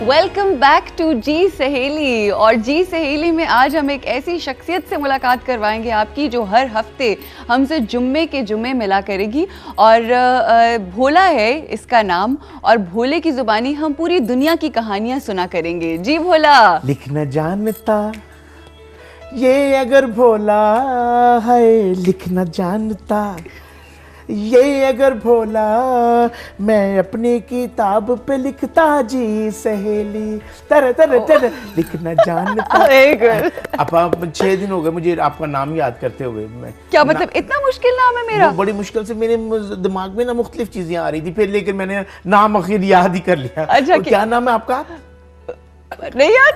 Welcome back to जी सहेली। और जी सहेली में आज हम एक ऐसी शख्सियत से मुलाकात करवाएंगे आपकी जो हर हफ्ते हमसे जुम्मे के जुम्मे मिला करेगी। और भोला है इसका नाम, और भोले की जुबानी हम पूरी दुनिया की कहानियां सुना करेंगे। जी भोला। लिखना जानता ये अगर भोला है, लिखना जानता ये अगर भोला, मैं अपनी किताब पे लिखता जी सहेली, तर तर तर लिखना जानता। अब 6 दिन हो गए मुझे आपका नाम याद करते हुए। मैं क्या मतलब इतना मुश्किल नाम है मेरा? बड़ी मुश्किल से मेरे दिमाग में ना मुख्तलिफ चीजें आ रही थी, फिर लेकिन मैंने नाम आखिर याद ही कर लिया। अच्छा, क्या नाम है आपका? नहीं यार,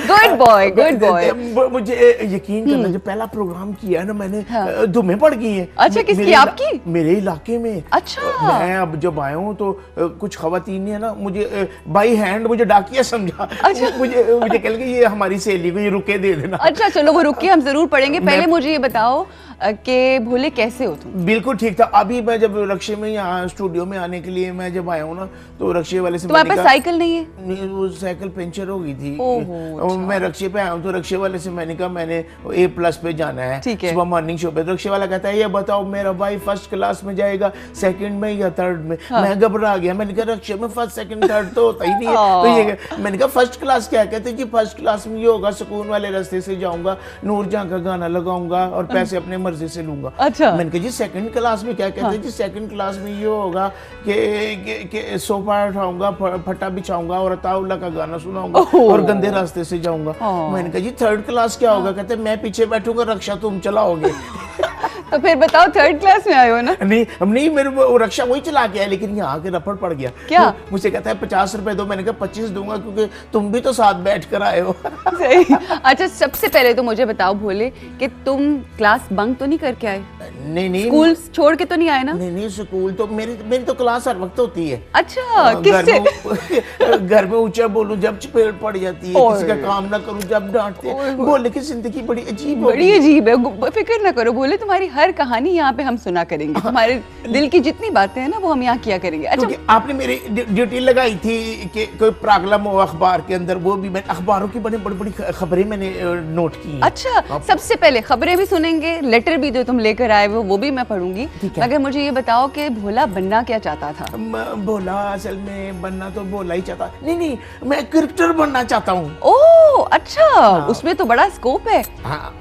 गुड बॉय, गुड बॉय। मुझे यकीन करना, जब पहला प्रोग्राम किया है ना मैंने, धुमें पड़ गई हैं। अच्छा, किसकी? आपकी? मेरे इलाके में। अच्छा। मैं अब जब आया हूँ तो कुछ खवातीन ने ना मुझे बाई हैंड मुझे डाकिया समझा। अच्छा। मुझे कह लगे ये हमारी सहेली को ये रुके दे देना। अच्छा चलो, वो रुके, हम जरूर पढ़ेंगे। पहले मुझे ये बताओ कि भोले कैसे हो तुम? बिल्कुल ठीक था। अभी मैं जब रक्शे में यहाँ स्टूडियो में आने के लिए मैं जब आया हूँ ना, तो रक्शे वाले से तुम्हारे पास साइकिल नहीं है? नहीं, वो साइकिल पंचर हो गई थी। अच्छा। मैं रक्शे पे आया हूँ तो रक्शे वाले से मैंने कहा मैंने A+ पे जाना है सुबह मॉर्निंग शो पे। तो रक्शे वाला कहता है ये बताओ मेरा भाई फर्स्ट क्लास में जाएगा, सेकंड में या थर्ड में? मैं घबरा गया। मैंने कहा रक्शे में फर्स्ट सेकंड थर्ड तो होता ही नहीं है। तो ये मैंने कहा फर्स्ट क्लास क्या? कहते जी फर्स्ट क्लास में ये होगा, सुकून वाले रास्ते से जाऊंगा, नूरजहां का गाना लगाऊंगा और पैसे अपने मर्जी से लूंगा। अच्छा। मैंने कहा जी सेकंड क्लास में क्या? कहते जी सेकंड क्लास में ये होगा कि सोफा उठाऊंगा, फटा बिछाऊंगा और अताउल्ला का गाना सुनाऊंगा और गंदे रास्ते से जाऊंगा। मैंने कहा जी थर्ड क्लास क्या होगा? कहते मैं पीछे बैठूंगा, रक्षा तुम चलाओगे। तो फिर बताओ, थर्ड क्लास में आए हो ना? नहीं मेरे वो रक्षा वही चला के आया, लेकिन यहाँ के रफड़ पड़ गया। क्या? मुझे कहता है 50 रुपए दो। मैंने कहा 25 दूंगा क्योंकि तुम भी तो साथ बैठ कर आए हो। सही। अच्छा, सबसे पहले तो मुझे बताओ भोले कि तुम क्लास बंक तो नहीं करके आए? नहीं, स्कूल छोड़ के तो नहीं आए ना? नहीं, स्कूल तो मेरी तो क्लास हर वक्त होती है। अच्छा, किससे? घर में ऊंचा बोलूं जब चपेट पड़ जाती है, किसी का काम ना करूं जब डांटते हैं। बोले की जिंदगी बड़ी अजीब है। फिक्र ना करो भोले, तुम्हारी हर कहानी यहाँ पे हम सुना करेंगे। तुम्हारे दिल की जितनी बातें हैं ना वो हम यहाँ किया करेंगे। अच्छा, आपने मेरी ड्यूटी लगाई थी कि कोई प्रॉब्लम हो अखबार के अंदर, वो भी मैं अखबारों की बड़ी बड़ी खबरें मैंने नोट की। अच्छा, सबसे पहले खबरें भी सुनेंगे, लेटर भी जो तुम लेकर आए वो भी मैं पढ़ूंगी। मगर मुझे ये बताओ कि भोला बनना क्या चाहता था? भोला असल में बनना तो भोला ही चाहता। नहीं, मैं क्रिकेटर बनना चाहता हूँ। ओह अच्छा, उसमें तो बड़ा स्कोप है। हाँ,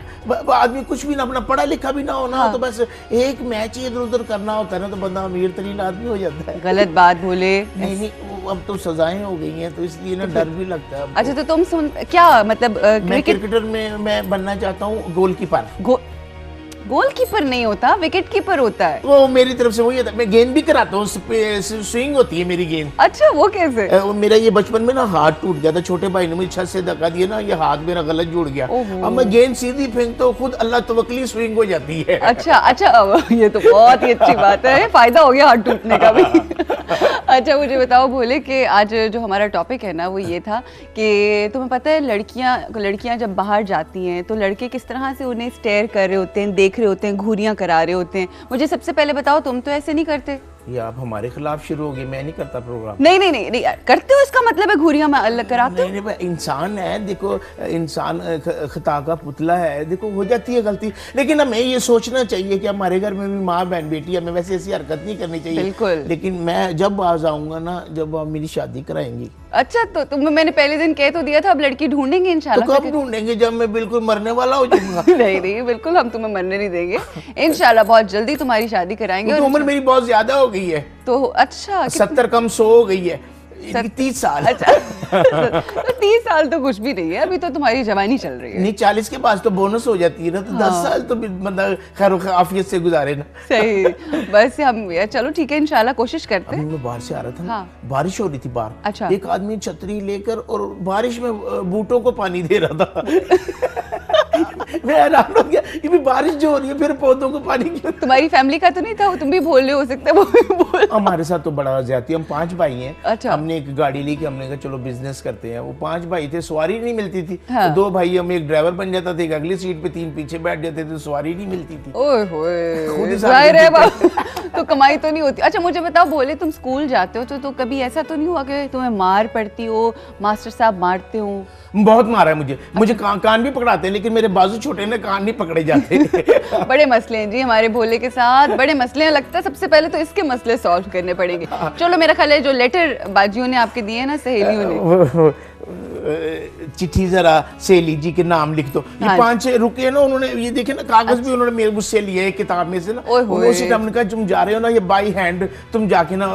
आदमी कुछ भी ना, अपना पढ़ा लिखा भी ना होना, तो बस एक मैच ही इधर उधर करना होता है ना, तो बंदा अमीर तरीन आदमी हो जाता है। गलत बात भोले। नहीं, अब तो सजाएं हो गई हैं तो इसलिए ना डर भी लगता है। अच्छा, तो तुम क्या मतलब मैं क्रिकेटर में मैं बनना चाहता हूँ गोलकीपर। गोलकीपर नहीं होता, विकेट कीपर होता है। वो मेरी तरफ से वही होता है। मैं गेंद भी कराता हूँ, स्विंग होती है मेरी गेंद। अच्छा, वो कैसे? मेरा ये बचपन में ना हाथ टूट गया था, छोटे भाई ने मुझे छत से धक्का दिया ना, ये हाथ मेरा गलत जुड़ गया। अब मैं गेंद सीधी फेंकता हूँ, खुद अल्लाह तवक्ली स्विंग हो जाती है। अच्छा, ये तो बहुत ही अच्छी बात है, फायदा हो गया हाथ टूटने का भी। अच्छा, मुझे बताओ भोले कि आज जो हमारा टॉपिक है ना वो ये था कि तुम्हें पता है लड़कियां जब बाहर जाती हैं तो लड़के किस तरह से उन्हें स्टेयर कर रहे होते हैं, देख रहे होते हैं, घूरियां करा रहे होते हैं। मुझे सबसे पहले बताओ, तुम तो ऐसे नहीं करते? ये आप हमारे खिलाफ शुरू हो गई। मैं नहीं करता प्रोग्राम। नहीं करते हो, इसका मतलब है घूरियां मैं अलग कराते हो? नहीं, इंसान है, देखो इंसान खता का पुतला है, देखो हो जाती है गलती, लेकिन हमें ये सोचना चाहिए कि हमारे घर में भी माँ बहन बेटी, हमें वैसे ऐसी हरकत नहीं करनी चाहिए। बिल्कुल। लेकिन मैं जब आ जाऊंगा ना, जब आप मेरी शादी कराएंगी। अच्छा, तो तुम्हें मैंने पहले दिन कह तो दिया था, अब लड़की ढूंढेंगे इंशाल्लाह। तो कब ढूंढेंगे? जब मैं बिल्कुल मरने वाला हो जाऊंगा। नहीं, बिल्कुल हम तुम्हें मरने नहीं देंगे। इंशाल्लाह बहुत जल्दी तुम्हारी शादी कराएंगे। तो उम्र मेरी बहुत ज्यादा हो गई है। तो अच्छा, 70 कम 100 हो गई है। 30 साल। अच्छा, तो 30 साल तो कुछ भी नहीं है, अभी तो तुम्हारी जवानी चल रही है। नहीं, 40 के पास तो बोनस हो जाती है ना, तो 10 साल तो बंदा खैर आफियत से गुजारे ना। सही। बस हम चलो ठीक है, इंशाल्लाह कोशिश करते हैं। मैं बाहर से आ रहा था ना, बारिश हो रही थी बाहर। अच्छा। एक आदमी छतरी लेकर और बारिश में बूटों को पानी दे रहा था। मैं हैरान हो गया कि भी बारिश जो हो रही है फिर पौधों को पानी क्यों? तुम्हारी फैमिली का तो नहीं था, तुम भी बोल रहे हो सकता है वो भी बोल। हमारे साथ तो बड़ा ज्यादा, हम 5 भाई हैं। अच्छा। हमने एक गाड़ी ली कि हमने कहा चलो बिजनेस करते हैं। वो 5 भाई थे, सवारी नहीं मिलती थी। हाँ। तो 2 भाई, हम एक ड्राइवर बन जाता था, एक अगली सीट पे, 3 पीछे बैठ जाते थे, सवारी नहीं मिलती थी। ओए खुद होए, ही जाहिर है साथ तो कमाई तो नहीं होती। अच्छा मुझे बताओ, बोले तुम स्कूल जाते हो तो कभी ऐसा तो नहीं हुआ कि तुम्हें मार पड़ती हो, मास्टर साहब मारते हो? बहुत मारा है मुझे कान भी पकड़ाते हैं, लेकिन मेरे बाजू छोटे ने, कान नहीं पकड़े जाते। बड़े मसले हैं जी हमारे भोले के साथ, बड़े मसले हैं। लगता है सबसे पहले तो इसके मसले सॉल्व करने पड़ेंगे। चलो मेरा ख्याल है जो लेटर बाजियों ने आपके दिए ना, सहेलियों ने, चिट्ठी जरा सहेली जी के नाम लिख दो। ये हाँ। 5 रुके ना, उन्होंने ये देखे ना कागज भी उन्होंने मेरे मुझसे लिए एक किताब में से ना। उसी हमने कहा तुम जा रहे हो ना, ये बाई हैंड तुम जाके ना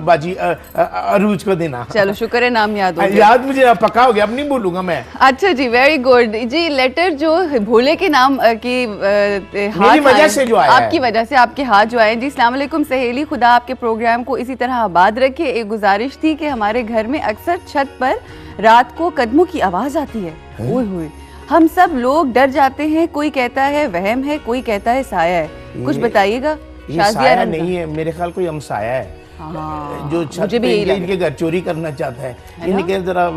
बाजी अरूज को देना। चलो शुक्र है नाम याद हो गया। याद मुझे पक्का हो गया, अब नहीं भूलूंगा मैं। अच्छा जी, वेरी गुड जी। लेटर जो भोले के नाम की मेरी वजह से जो आया है। आपकी वजह से आपके हाथ जो आए जी। अस्सलाम वालेकुम सहेली, खुदा आपके प्रोग्राम को इसी तरह आबाद रखे। एक गुजारिश थी कि हमारे घर में अक्सर छत पर रात को कदमों की आवाज आती है। ओए होए, हम सब लोग डर जाते हैं। कोई कहता है वहम है, कोई कहता है साया है। कुछ बताइएगा। ये साया नहीं है, मेरे ख्याल कोई हमसाया है। हाँ, जो छत पे इनके घर चोरी करना चाहता है। इनके जरा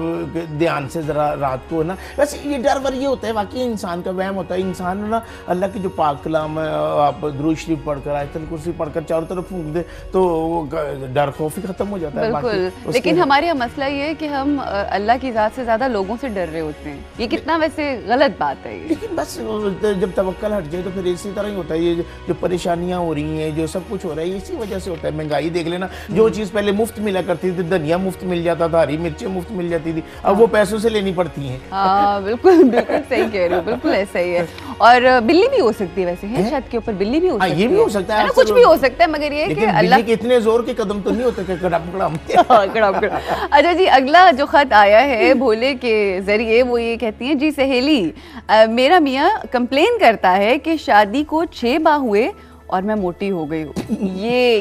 ध्यान से जरा रात को ना, वैसे ये डर वर ये होता है, वाकई इंसान का वहम होता है। इंसान ना अल्लाह की जो पाक कलाम है, आप दुरूद शरीफ पढ़कर, आयतुल कुर्सी पढ़कर चारों तरफ फूंक दे तो डर खौफ ही खत्म हो जाता है। बिल्कुल, लेकिन हमारे यहाँ मसला ये है कि हम अल्लाह की ज़ात से ज्यादा लोगों से डर रहे होते हैं। ये कितना वैसे गलत बात है ये। लेकिन बस जब तवक्कल हट जाए तो फिर इसी तरह ही होता है। ये जो परेशानियां हो रही हैं, जो सब कुछ हो रहा है, इसी वजह से होता है। महंगाई देख लेना, जो चीज़ पहले मुफ्त मिला करती थी, धनिया मुफ्त मिल जाता था, हरी मिर्चें मुफ्त मिल जाती थी, अब वो पैसों से लेनी पड़ती हैं। हाँ बिल्कुल बिल्कुल सही कह रहे हो, बिल्कुल ऐसा ही है। और बिल्ली भी हो सकती है वैसे, है छत के ऊपर बिल्ली भी हो सकती है। ये भी हो सकता है, कुछ भी हो सकता है, मगर ये कि अल्लाह के इतने जोर के कदम तो नहीं होते कि कड़म कड़म। अच्छा जी, अगला जो खत आया है भोले के जरिए, वो ये कहती हैं, जी सहेली, मेरा मियाँ कंप्लेन करता है कि शादी को 6 माह हुए और मैं मोटी हो गई हूँ।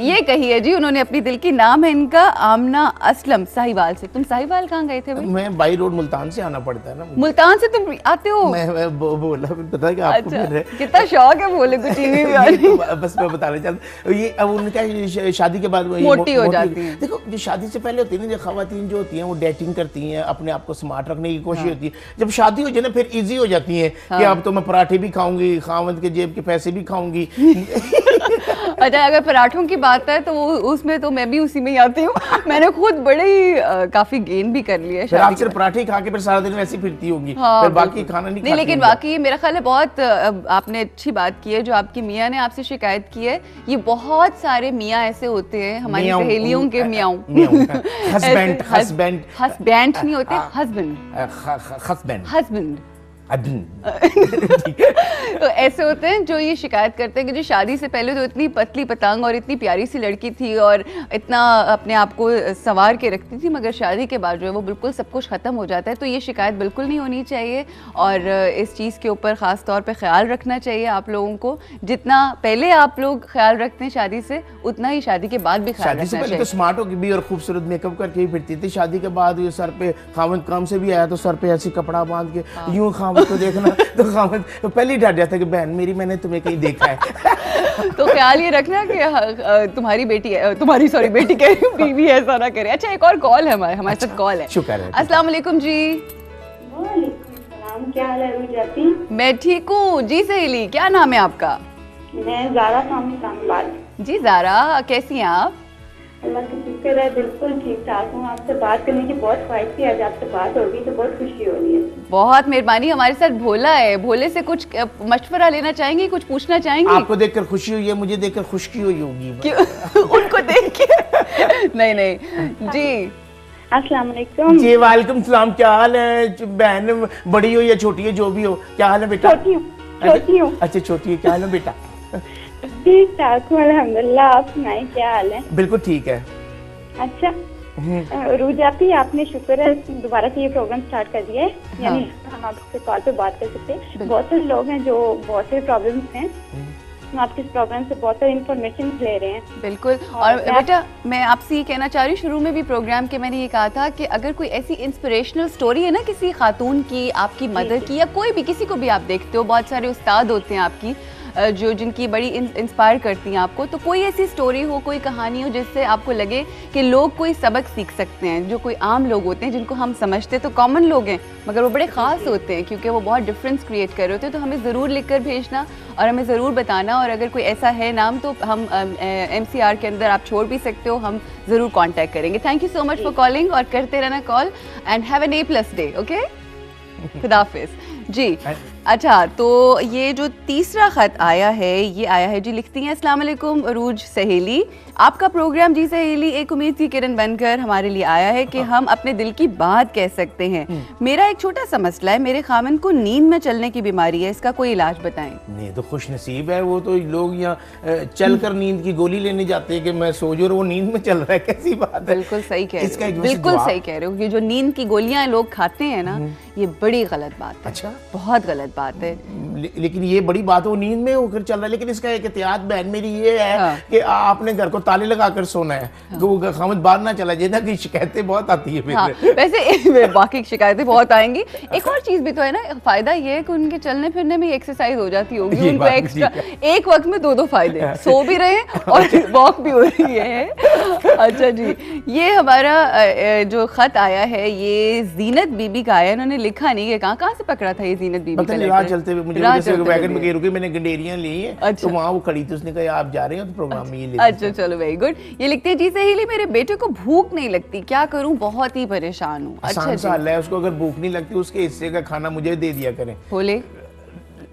ये कही है जी उन्होंने अपनी दिल की। नाम है इनका आमना असलम, साहिवाल से। तुम साहिवाल कहाँ गए थे भाई? मैं बाई रोड मुल्तान से आना पड़ता है ना। मुल्तान से तुम आते हो? मैं बोला, पता है कि आपको अच्छा, कितना शौक है बोले को टीवी में आने। बस मैं बताना चाहता हूँ, ये अब उनका शादी के बाद मोटी हो जाती है। देखो, जो शादी से पहले होती है ना, जो खवातीन जो होती हैं वो डेटिंग करती हैं, अपने आप को स्मार्ट रखने की कोशिश होती है। जब शादी हो जाए ना, फिर इजी हो जाती है कि अब तो मैं पराठे भी खाऊंगी, खावंद के जेब के पैसे भी खाऊंगी। अच्छा, अगर पराठों की बात है तो उसमें तो मैं भी उसी में ही आती हूँ। मैंने खुद बड़े ही काफी गेन भी कर लिया है। आप सिर्फ पराठे खा के फिर सारा दिन वैसे फिरती होंगी, फिर बाकी खाना नहीं खाती। लेकिन बाकी मेरा ख्याल है बहुत आपने अच्छी बात की है जो आपकी मियाँ ने आपसे शिकायत की है। ये बहुत सारे मियाँ ऐसे होते हैं हमारी सहेलियों के मियाँ, हस्बैंड नहीं होते, हस्बैंड तो ऐसे होते हैं जो ये शिकायत करते हैं कि जो शादी से पहले तो इतनी पतली पतंग और इतनी प्यारी सी लड़की थी और इतना अपने आप को संवार के रखती थी, मगर शादी के बाद जो है वो बिल्कुल सब कुछ ख़त्म हो जाता है। तो ये शिकायत बिल्कुल नहीं होनी चाहिए और इस चीज़ के ऊपर ख़ास तौर पे ख्याल रखना चाहिए आप लोगों को। जितना पहले आप लोग ख्याल रखते हैं शादी से, उतना ही शादी के बाद भी ख्याल रखना चाहिए। तो स्मार्ट होगी भी और खूबसूरत मेकअप करके ही फिरती थी। शादी के बाद ये सर पे खावंद काम से भी आया तो सर पे ऐसी कपड़ा बांध के यूं खावंद को देखना तो खावंद तो पहले ही डर जाता कि बहन मेरी, मैंने तुम्हें कहीं देखा है। तो ख्याल ये रखना कि तुम्हारी बेटी है, तुम्हारी सॉरी बेटी कह रही हूँ, बीवी ऐसा ना करे। अच्छा, एक और कॉल है हमारे साथ कॉल है। शुक्र है। अस्सलाम वालेकुम जी। वालेकुम सलाम, क्या हाल है रुजाती? मैं ठीक हूँ जी सहेली, क्या नाम है आपका? मैं ज़ारा सामबाद। जी ज़ारा, कैसी हैं आप? अल्लाह का शुक्र है, बिल्कुल ठीक ठाक हूँ। आपसे बात करने की बहुत ख्वाहिश थी, आज आपसे बात होगी तो बहुत खुशी हो रही है। बहुत मेहरबानी। हमारे साथ भोला है, भोले से कुछ मशवरा लेना चाहेंगी, कुछ पूछना चाहेंगी? आपको देखकर खुशी हुई है, मुझे देखकर खुशकी हुई होगी। उनको देख के नहीं जी। अस्सलाम वालेकुम जी वालेकुम सलाम, क्या हाल है? बहन बड़ी हो या छोटी है, जो भी हो, क्या हाल है बेटा? छोटी हूँ। अच्छा छोटी है, क्या हाल है बेटा? ठीक ठाक हूँ अल्हम्दुलिल्लाह, आप सुनाए क्या हाल है? बिल्कुल ठीक है। अच्छा रुजाती, आपने शुक्र है दोबारा से ये प्रोग्राम स्टार्ट कर दिया है। यानी हम आपसे कॉल पे बात कर सकते हैं। बहुत सारे लोग हैं जो बहुत सारे प्रॉब्लम्स हैं हम आपके इस प्रोग्राम से बहुत सारी इन्फॉर्मेशन ले रहे हैं। बिल्कुल। और बेटा मैं आपसे ये कहना चाह रही हूँ, शुरू में भी प्रोग्राम के मैंने ये कहा था कि अगर कोई ऐसी इंस्पिरेशनल स्टोरी है ना किसी खातून की, आपकी मदर की, या कोई भी किसी को भी आप देखते हो, बहुत सारे उस्ताद होते हैं आपकी जो जिनकी बड़ी इंस्पायर करती हैं आपको, तो कोई ऐसी स्टोरी हो, कोई कहानी हो जिससे आपको लगे कि लोग कोई सबक सीख सकते हैं, जो कोई आम लोग होते हैं जिनको हम समझते तो कॉमन लोग हैं मगर वो बड़े ख़ास होते हैं क्योंकि वो बहुत डिफरेंस क्रिएट कर रहे होते हैं, तो हमें ज़रूर लिख कर भेजना और हमें ज़रूर बताना। और अगर कोई ऐसा है नाम तो हम MCR के अंदर आप छोड़ भी सकते हो, हम ज़रूर कॉन्टैक्ट करेंगे। Thank you so much for calling और करते रहना call and have an A+ day. Okay, खुदा हाफिज़ जी। अच्छा, तो ये जो तीसरा ख़त आया है, ये आया है जी, लिखती हैं अस्सलाम वालेकुम अरूज सहेली, आपका प्रोग्राम जी सहेली एक उम्मीद की किरण बनकर हमारे लिए आया है कि हम अपने दिल की बात कह सकते हैं। मेरा एक छोटा सा मसला है, मेरे खामन को नींद में चलने की बीमारी है, इसका कोई इलाज बताएं। नहीं तो खुश नसीब है वो, तो लोग यहाँ चल कर नींद की गोली लेने जाते हैं कि मैं सो जाऊं और वो नींद में चल रहा है, कैसी बात है। बिल्कुल सही कह रहे हो, बिल्कुल सही कह रहे हो। ये जो नींद की गोलियां लोग खाते हैं ना, ये बड़ी गलत बात है। अच्छा, बहुत गलत बात है। लेकिन ये बड़ी बात है, वो नींद में होकर चल रहा है। लेकिन इसका एक एहतियात बहन मेरी ये है कि आपने घर को ताले लगाकर सोना है, वो खामद बाहर ना चला जाए ना, कि शिकायतें बहुत आती है फिर। वैसे बाकी शिकायतें बहुत आएंगी। एक और चीज भी तो है ना, फायदा ये है कि उनके चलने फिरने में एक्सरसाइज हो जाती होगी उनको एक्स्ट्रा, एक वक्त में दो फायदे, सो भी रहे और वॉक भी हो रही है। अच्छा जी, ये हमारा जो खत आया है ये जीनत बीबी का आया, इन्होंने लिखा नहीं है कहाँ से पकड़ा था ये जीनत बीबी का लेटर। चलते हुए मुझे जैसे वैगन में रुके, मैंने गंडेरियां ली हैं। अच्छा। तो वहाँ वो खड़ी थी, उसने कहा आप जा रहे हो तो प्रोग्राम में ये ले। अच्छा चलो, वेरी गुड। ये लिखते हैं जी सहेली, मेरे बेटे को भूख नहीं लगती, क्या करूं, बहुत ही परेशान हूँ। अच्छा सा हाल है, उसको अगर भूख नहीं लगती उसके हिस्से का खाना मुझे दे दिया करें। बोले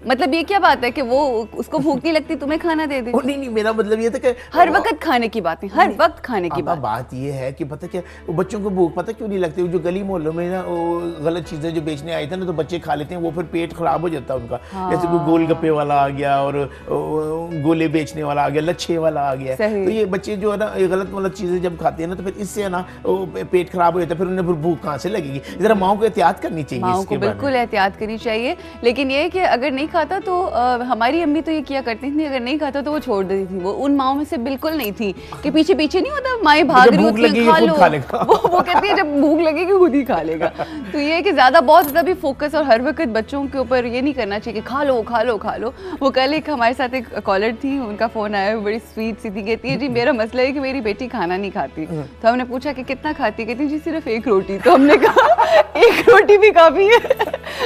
मतलब ये क्या बात है कि वो उसको भूख नहीं लगती तुम्हें खाना दे दे? नहीं, मेरा मतलब ये था कि हर वक्त खाने की बात नहीं, हर वक्त खाने की बात ये है कि पता क्या, वो बच्चों को भूख पता क्यों नहीं लगती, जो गली मोहल्लों में ना वो गलत चीजें जो बेचने आए थे ना, तो बच्चे खा लेते हैं, वो फिर पेट खराब हो जाता है उनका। जैसे कोई गोलगप्पे वाला आ गया और गोले बेचने वाला आ गया, लच्छे वाला आ गया, तो ये बच्चे जो है ना गलत चीजें जब खाते हैं ना, तो फिर इससे ना पेट खराब हो जाता है, फिर उन्हें भूख कहाँ से लगेगी। जरा माओ को एहतियात करनी चाहिए, माओ को बिल्कुल एहतियात करनी चाहिए। लेकिन ये कि अगर नहीं खाता तो हमारी अम्मी तो ये किया करती थी, अगर नहीं खाता तो वो छोड़ देती थी। वो उन माओं में से बिल्कुल नहीं थी कि पीछे पीछे नहीं होता, माएँ भाग रही होती हैं खा लो, वो कहती है जब भूख लगेगी खुद ही खा लेगा। तो ये कि ज्यादा बहुत ज्यादा भी फोकस और हर वक्त बच्चों के ऊपर ये नहीं करना चाहिए कि खा लो खा लो खा लो। वो कल एक हमारे साथ एक कॉलर थी, उनका फोन आया, बड़ी स्वीट सी थी, कहती है जी मेरा मसला है कि मेरी बेटी खाना नहीं खाती। तो हमने पूछा कि कितना खाती, कहती जी सिर्फ एक रोटी। तो हमने कहा एक रोटी भी काफी है,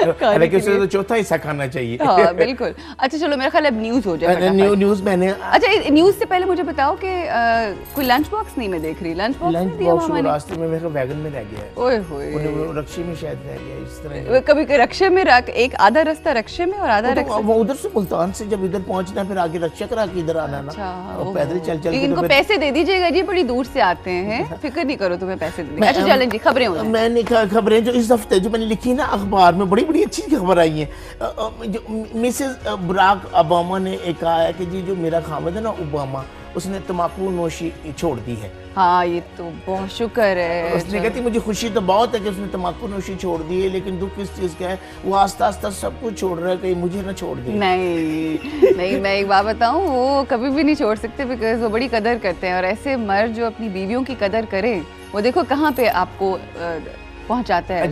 तो चौथा हिस्सा खाना चाहिए। हाँ बिल्कुल। अच्छा चलो, मेरा ख्याल अब न्यूज़ हो जाए। न्यूज़ मैंने, अच्छा न्यूज़ से पहले मुझे बताओ कि कोई लंच बॉक्स नहीं मैं देख रही, लंच बॉक्स रास्ते में मेरे वैगन में रह गया है। ओए होए, रक्शे में शायद रह गया इस तरह। कभी रक्शे में एक आधा रास्ता रक्शे में और आधा रक्शे, वो उधर से मुल्तान से जब इधर पहुंचना फिर आगे रक्षा करा के इधर आना ना, पैदल चल चल के। इनको पैसे दे दीजिएगा जी, बड़ी दूर से आते हैं, फिक्र नहीं करो, तुम्हें पैसे देंगे। अच्छा चलें जी, खबरें हो जाएं। मैंने खबरें जो इस हफ्ते जो मैंने लिखी ना अखबार में, बड़ी बड़ी अच्छी खबर आई है। जो मिसेस बराक ओबामा ने एक कहा है कि जी जो मेरा खामद है ना ओबामा, उसने तम्बाकू नोशी छोड़ दी है। हाँ ये तो बहुत शुक्र है। उसने कहती मुझे खुशी तो बहुत है कि उसने तम्बाकू नोशी छोड़ दी है, लेकिन दुख किस चीज़ का है, वो आस्ता आस्ता सब कुछ छोड़ रहा है, कहीं मुझे ना छोड़ दे। नहीं मैं एक बात बताऊं, वो कभी भी नहीं छोड़ सकते, बिकॉज वो बड़ी कदर करते हैं। और ऐसे मर्द जो अपनी बीवियों की कदर करें, वो देखो कहाँ पे आपको पहुँचाता है।